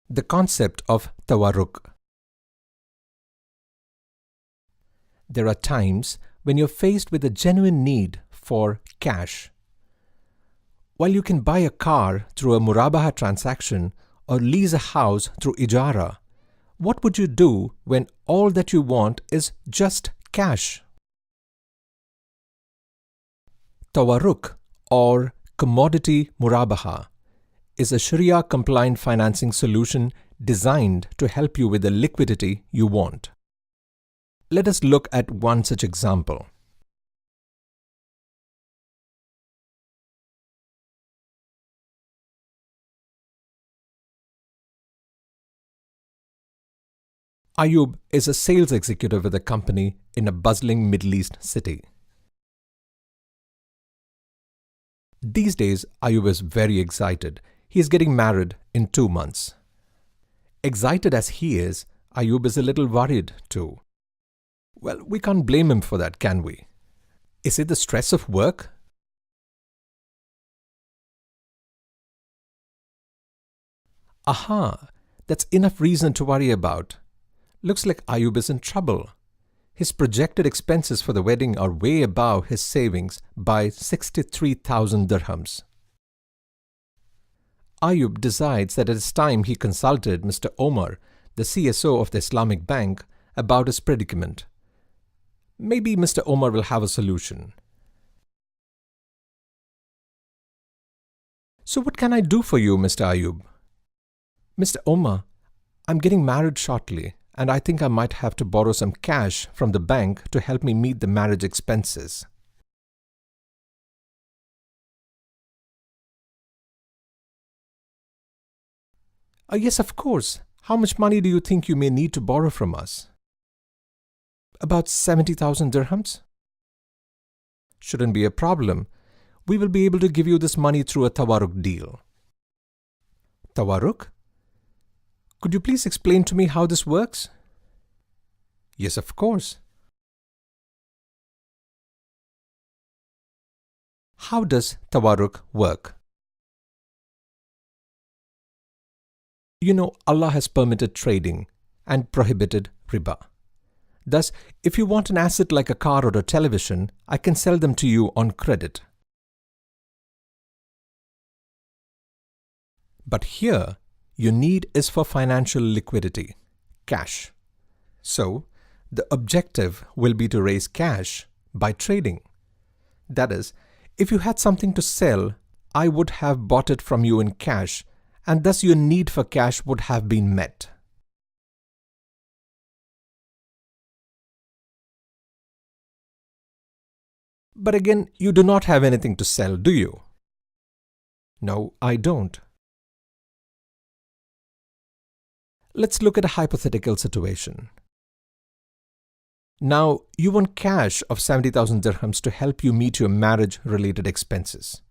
The concept of tawarruk. There are times when you're faced with a genuine need for cash. While you can buy a car through a murabaha transaction or lease a house through ijara, what would you do when all that you want is just cash? Tawarruk, or commodity murabaha, is a Sharia-compliant financing solution designed to help you with the liquidity you want. Let us look at one such example. Ayub is a sales executive with a company in a bustling Middle East city. These days, Ayub is very excited. He is getting married in 2 months. Excited as he is, Ayub is a little worried too. Well, we can't blame him for that, can we? Is it the stress of work? Aha, that's enough reason to worry about. Looks like Ayub is in trouble. His projected expenses for the wedding are way above his savings by 63,000 dirhams. Ayub decides that it is time he consulted Mr. Omar, the CSO of the Islamic Bank, about his predicament. Maybe Mr. Omar will have a solution. So what can I do for you, Mr. Ayub? Mr. Omar, I'm getting married shortly, and I think I might have to borrow some cash from the bank to help me meet the marriage expenses. Yes, of course. How much money do you think you may need to borrow from us? About 70,000 dirhams? Shouldn't be a problem. We will be able to give you this money through a tawarruk deal. Tawarruk? Could you please explain to me how this works? Yes, of course. How does tawarruk work? You know, Allah has permitted trading and prohibited riba. Thus, if you want an asset like a car or a television, I can sell them to you on credit. But here, your need is for financial liquidity, cash. So, the objective will be to raise cash by trading. That is, if you had something to sell, I would have bought it from you in cash, and thus your need for cash would have been met. But again, you do not have anything to sell, do you? No, I don't. Let's look at a hypothetical situation. Now, you want cash of 70,000 dirhams to help you meet your marriage-related expenses.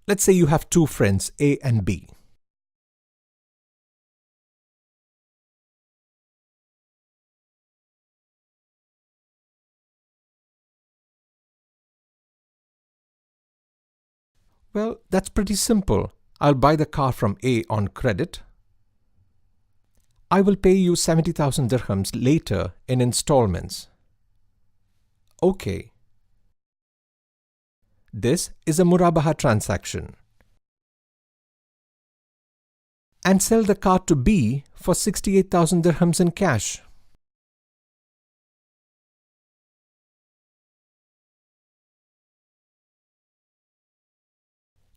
Let's say you have 2 friends, A and B. Well, that's pretty simple. I'll buy the car from A on credit. I will pay you 70,000 dirhams later in installments. Okay. This is a murabaha transaction. And sell the car to B for 68,000 dirhams in cash.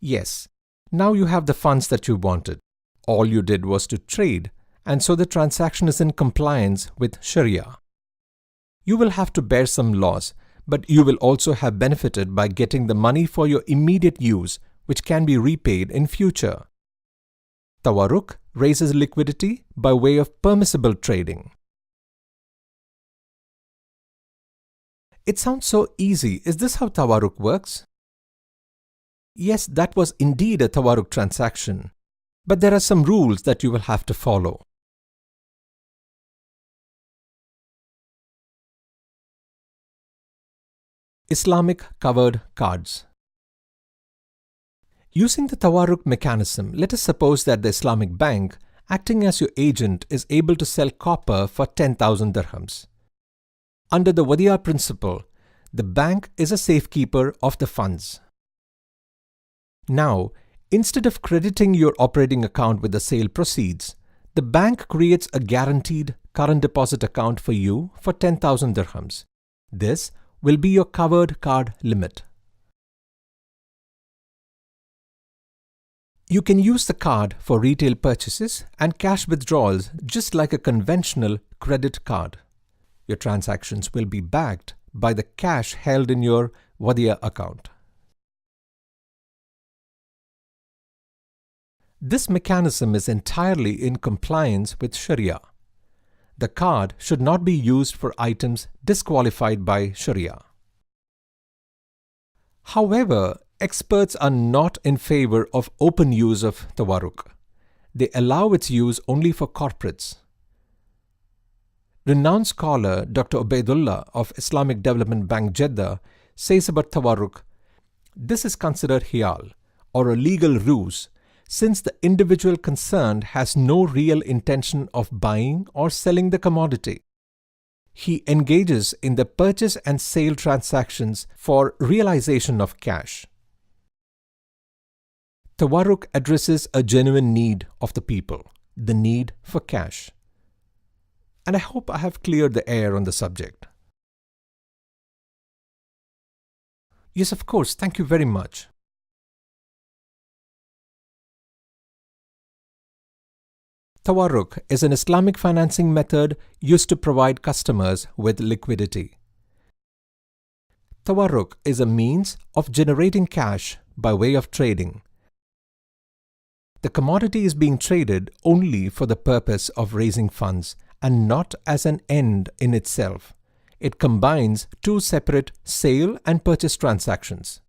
Yes, now you have the funds that you wanted. All you did was to trade, and so the transaction is in compliance with Sharia. You will have to bear some loss, but you will also have benefited by getting the money for your immediate use, which can be repaid in future. Tawarruk raises liquidity by way of permissible trading. It sounds so easy. Is this how tawarruk works? Yes, that was indeed a tawarruk transaction, but there are some rules that you will have to follow. Islamic covered cards. Using the tawarruk mechanism, let us suppose that the Islamic Bank acting as your agent, is able to sell copper for 10,000 dirhams. Under the Wadi'a principle, the bank is a safekeeper of the funds. Now, instead of crediting your operating account with the sale proceeds, the bank creates a guaranteed current deposit account for you for 10,000 dirhams. This will be your covered card limit. You can use the card for retail purchases and cash withdrawals just like a conventional credit card. Your transactions will be backed by the cash held in your Wadi'a account. This mechanism is entirely in compliance with Sharia. The card should not be used for items disqualified by Sharia. However, experts are not in favor of open use of Tawarruk. They allow its use only for corporates. Renowned scholar Dr. Ubaidullah of Islamic Development Bank Jeddah says about Tawarruk, this is considered hiyal, or a legal ruse, since the individual concerned has no real intention of buying or selling the commodity. He engages in the purchase and sale transactions for realization of cash. Tawarruk addresses a genuine need of the people, the need for cash. And I hope I have cleared the air on the subject. Yes, of course, thank you very much. Tawarruk is an Islamic financing method used to provide customers with liquidity. Tawarruk is a means of generating cash by way of trading. The commodity is being traded only for the purpose of raising funds and not as an end in itself. It combines two separate sale and purchase transactions.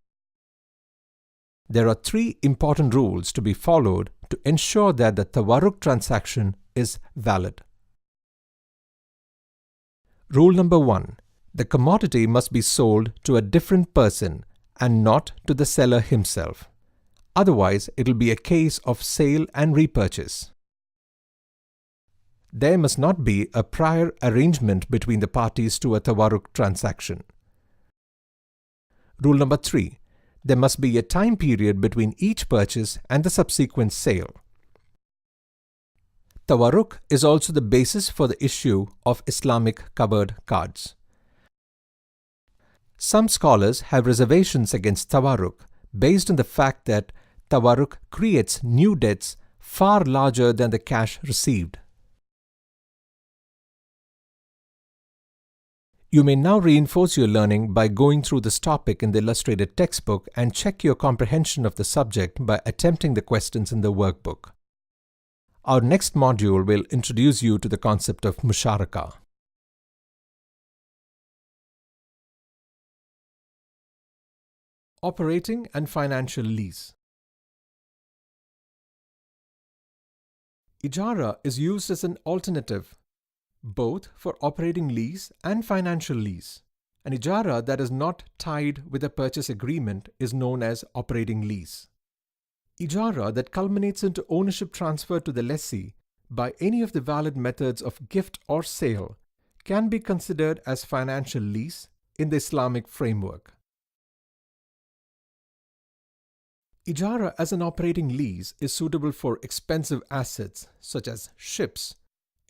There are three important rules to be followed to ensure that the Tawarruk transaction is valid. Rule number 1. The commodity must be sold to a different person and not to the seller himself. Otherwise, it will be a case of sale and repurchase. There must not be a prior arrangement between the parties to a Tawarruk transaction. Rule number 3. There must be a time period between each purchase and the subsequent sale. Tawarruk is also the basis for the issue of Islamic covered cards. Some scholars have reservations against Tawarruk based on the fact that Tawarruk creates new debts far larger than the cash received. You may now reinforce your learning by going through this topic in the illustrated textbook and check your comprehension of the subject by attempting the questions in the workbook. Our next module will introduce you to the concept of musharaka. Operating and financial lease. Ijara is used as an alternative both for operating lease and financial lease. An ijara that is not tied with a purchase agreement is known as operating lease. Ijara that culminates into ownership transfer to the lessee by any of the valid methods of gift or sale can be considered as financial lease in the Islamic framework. Ijara as an operating lease is suitable for expensive assets such as ships,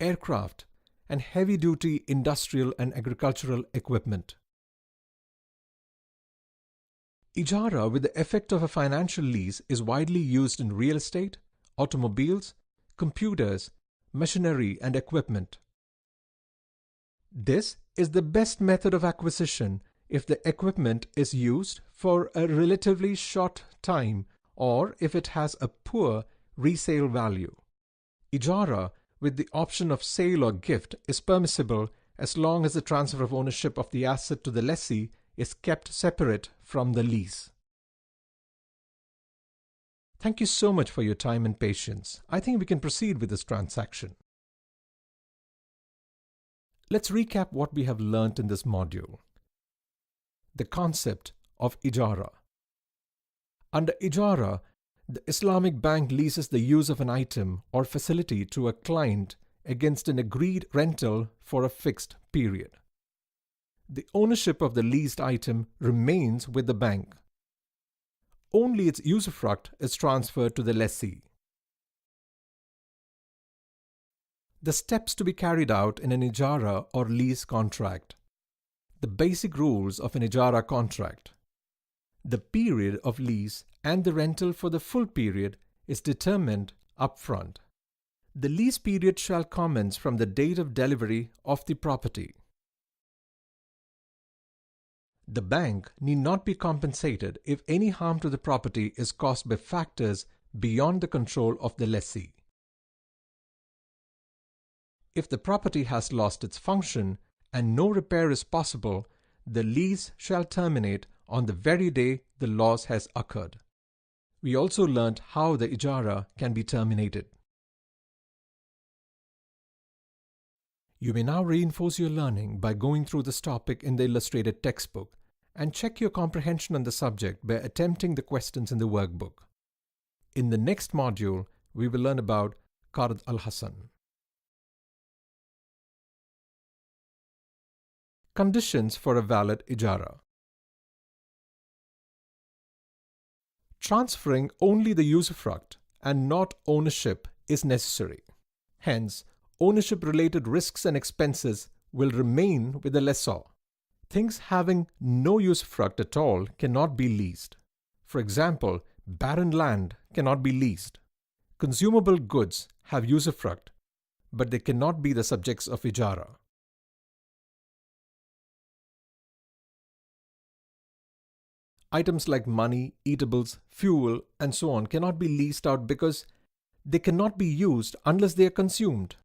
aircraft, and heavy-duty industrial and agricultural equipment. Ijara with the effect of a financial lease is widely used in real estate, automobiles, computers, machinery, and equipment. This is the best method of acquisition if the equipment is used for a relatively short time or if it has a poor resale value. Ijara with the option of sale or gift is permissible as long as the transfer of ownership of the asset to the lessee is kept separate from the lease. Thank you so much for your time and patience. I think we can proceed with this transaction. Let's recap what we have learnt in this module. The concept of Ijara. Under Ijara, The Islamic bank leases the use of an item or facility to a client against an agreed rental for a fixed period. The ownership of the leased item remains with the bank. Only its usufruct is transferred to the lessee. The steps to be carried out in an ijara or lease contract. The basic rules of an ijara contract. The period of lease and the rental for the full period is determined upfront. The lease period shall commence from the date of delivery of the property. The bank need not be compensated if any harm to the property is caused by factors beyond the control of the lessee. If the property has lost its function and no repair is possible, the lease shall terminate on the very day the loss has occurred. We also learnt how the ijara can be terminated. You may now reinforce your learning by going through this topic in the illustrated textbook and check your comprehension on the subject by attempting the questions in the workbook. In the next module, we will learn about Qard al-Hasan. Conditions for a valid ijara. Transferring only the usufruct and not ownership is necessary. Hence, ownership-related risks and expenses will remain with the lessor. Things having no usufruct at all cannot be leased. For example, barren land cannot be leased. Consumable goods have usufruct, but they cannot be the subjects of ijara. Items like money, eatables, fuel, and so on cannot be leased out because they cannot be used unless they are consumed.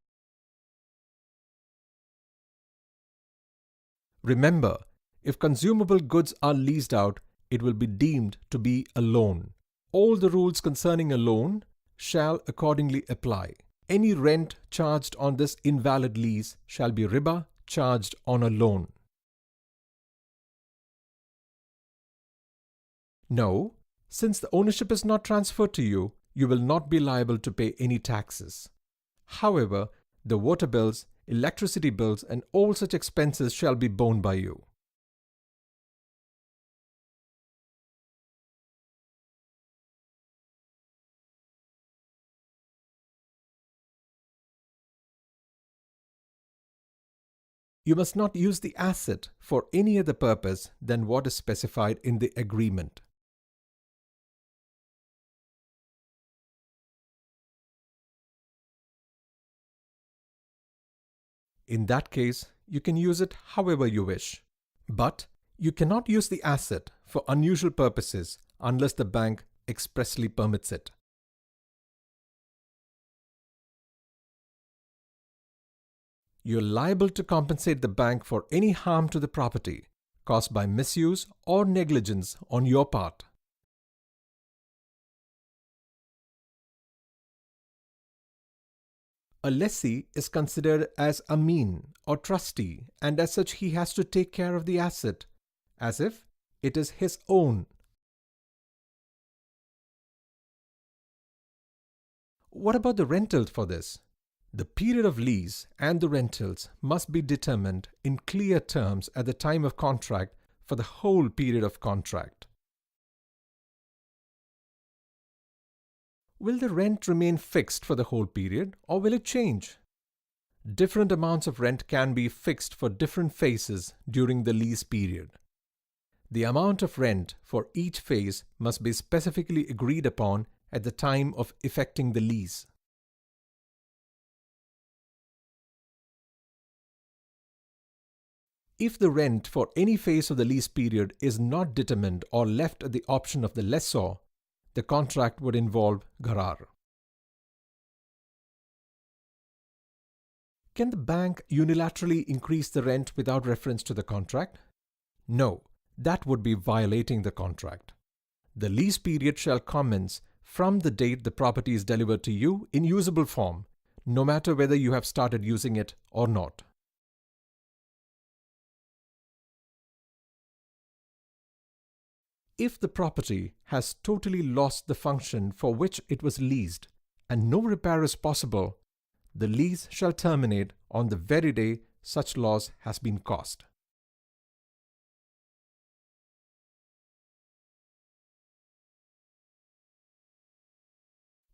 Remember, if consumable goods are leased out, it will be deemed to be a loan. All the rules concerning a loan shall accordingly apply. Any rent charged on this invalid lease shall be riba charged on a loan. No, since the ownership is not transferred to you, you will not be liable to pay any taxes. However, the water bills, electricity bills, and all such expenses shall be borne by you. You must not use the asset for any other purpose than what is specified in the agreement. In that case, you can use it however you wish. But you cannot use the asset for unusual purposes unless the bank expressly permits it. You are liable to compensate the bank for any harm to the property caused by misuse or negligence on your part. A lessee is considered as ameen or trustee, and as such he has to take care of the asset as if it is his own. What about the rentals for this? The period of lease and the rentals must be determined in clear terms at the time of contract for the whole period of contract. Will the rent remain fixed for the whole period, or will it change? Different amounts of rent can be fixed for different phases during the lease period. The amount of rent for each phase must be specifically agreed upon at the time of effecting the lease. If the rent for any phase of the lease period is not determined or left at the option of the lessor, the contract would involve gharar. Can the bank unilaterally increase the rent without reference to the contract? No, that would be violating the contract. The lease period shall commence from the date the property is delivered to you in usable form, no matter whether you have started using it or not. If the property has totally lost the function for which it was leased and no repair is possible, the lease shall terminate on the very day such loss has been caused.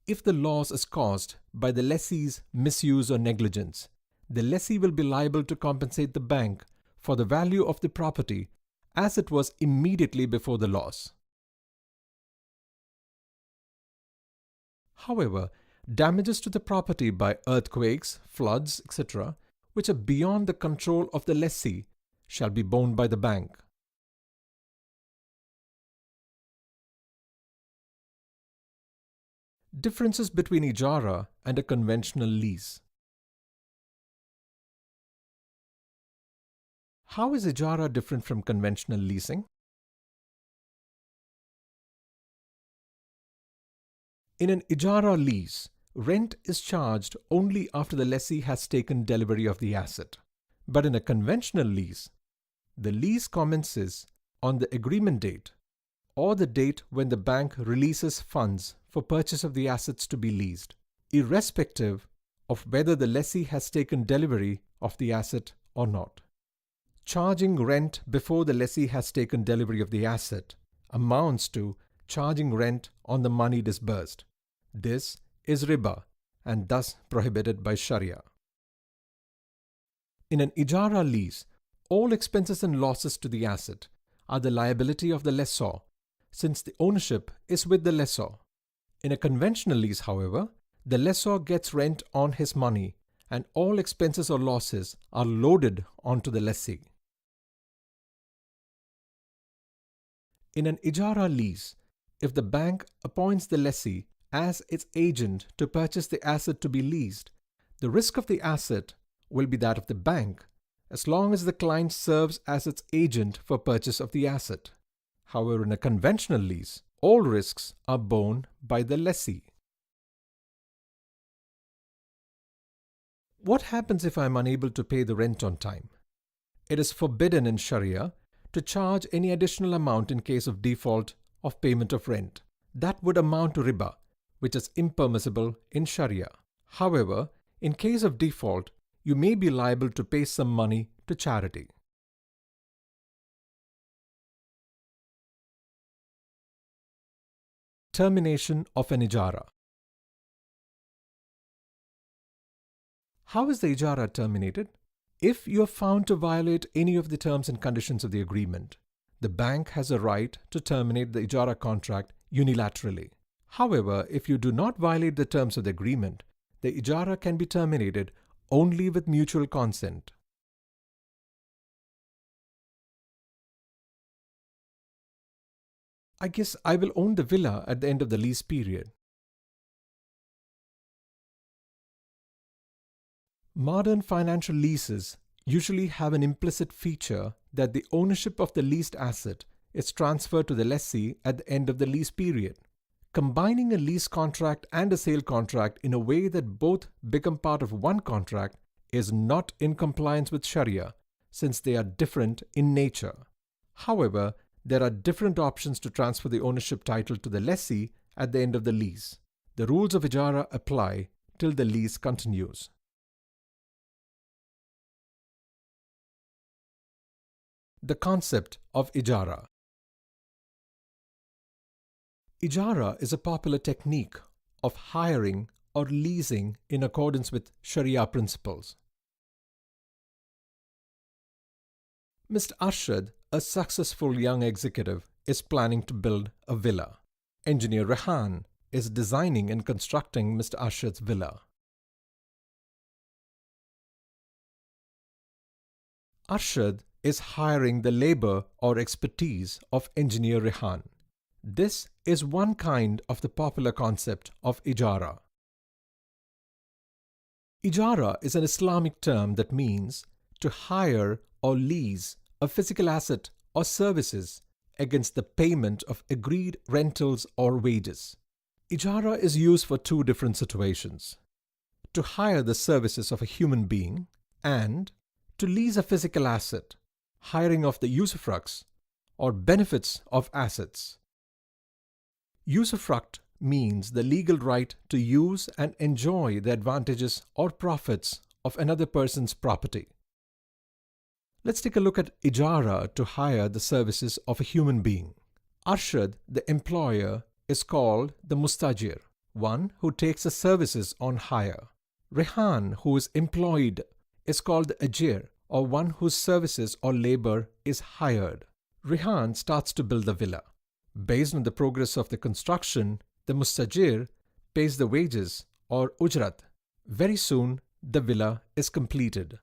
If the loss is caused by the lessee's misuse or negligence, the lessee will be liable to compensate the bank for the value of the property as it was immediately before the loss. However, damages to the property by earthquakes, floods, etc., which are beyond the control of the lessee, shall be borne by the bank. Differences between ijara and a conventional lease. How is ijara different from conventional leasing? In an ijara lease, rent is charged only after the lessee has taken delivery of the asset. But in a conventional lease, the lease commences on the agreement date or the date when the bank releases funds for purchase of the assets to be leased, irrespective of whether the lessee has taken delivery of the asset or not. Charging rent before the lessee has taken delivery of the asset amounts to charging rent on the money disbursed. This is riba and thus prohibited by Sharia. In an ijara lease, all expenses and losses to the asset are the liability of the lessor, since the ownership is with the lessor. In a conventional lease, however, the lessor gets rent on his money and all expenses or losses are loaded onto the lessee. In an ijara lease, if the bank appoints the lessee as its agent to purchase the asset to be leased, the risk of the asset will be that of the bank, as long as the client serves as its agent for purchase of the asset. However, in a conventional lease, all risks are borne by the lessee. What happens if I am unable to pay the rent on time? It is forbidden in Sharia to charge any additional amount in case of default of payment of rent. That would amount to riba, which is impermissible in Sharia. However, in case of default, you may be liable to pay some money to charity. Termination of an ijara. How is the ijara terminated? If you are found to violate any of the terms and conditions of the agreement, the bank has a right to terminate the ijara contract unilaterally. However, if you do not violate the terms of the agreement, the ijara can be terminated only with mutual consent. I guess I will own the villa at the end of the lease period. Modern financial leases usually have an implicit feature that the ownership of the leased asset is transferred to the lessee at the end of the lease period. Combining a lease contract and a sale contract in a way that both become part of one contract is not in compliance with Sharia, since they are different in nature. However, there are different options to transfer the ownership title to the lessee at the end of the lease. The rules of ijara apply till the lease continues. The concept of ijara. Ijara is a popular technique of hiring or leasing in accordance with Sharia principles. Mr. Arshad, a successful young executive, is planning to build a villa. Engineer Rehan is designing and constructing Mr. Arshad's villa. Arshad is hiring the labor or expertise of Engineer Rehan. This is one kind of the popular concept of ijara. Ijara is an Islamic term that means to hire or lease a physical asset or services against the payment of agreed rentals or wages. Ijara is used for two different situations: to hire the services of a human being and to lease a physical asset, hiring of the usufructs or benefits of assets. Usufruct means the legal right to use and enjoy the advantages or profits of another person's property. Let's take a look at ijara to hire the services of a human being. Arshad, the employer, is called the mustajir, one who takes the services on hire. Rehan, who is employed, is called the ajir, or one whose services or labor is hired. Rehan starts to build the villa. Based on the progress of the construction, the mustajir pays the wages or ujrat. Very soon, the villa is completed.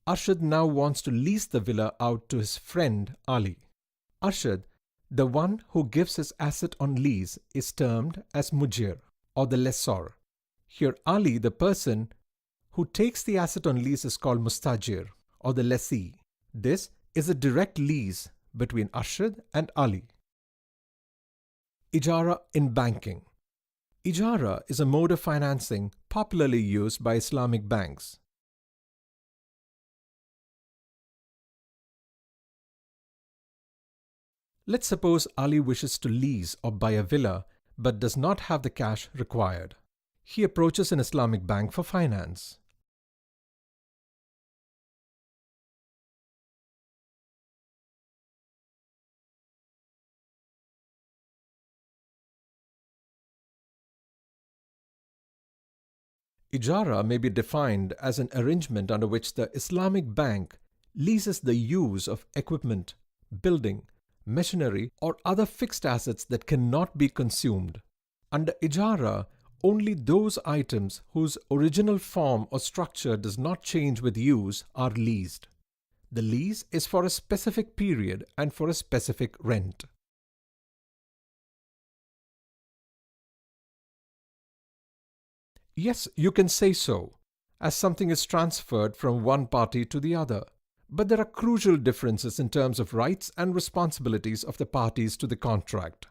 Arshad now wants to lease the villa out to his friend Ali. Arshad, the one who gives his asset on lease, is termed as mujir, or the lessor. Here Ali, the person who takes the asset on lease, is called mustajir, or the lessee. This is a direct lease between Arshad and Ali. Ijara in banking. Ijara is a mode of financing popularly used by Islamic banks. Let's suppose Ali wishes to lease or buy a villa but does not have the cash required. He approaches an Islamic bank for finance. Ijara may be defined as an arrangement under which the Islamic bank leases the use of equipment, building, machinery, or other fixed assets that cannot be consumed. Under ijara, only those items whose original form or structure does not change with use are leased. The lease is for a specific period and for a specific rent. Yes, you can say so, as something is transferred from one party to the other. But there are crucial differences in terms of rights and responsibilities of the parties to the contract.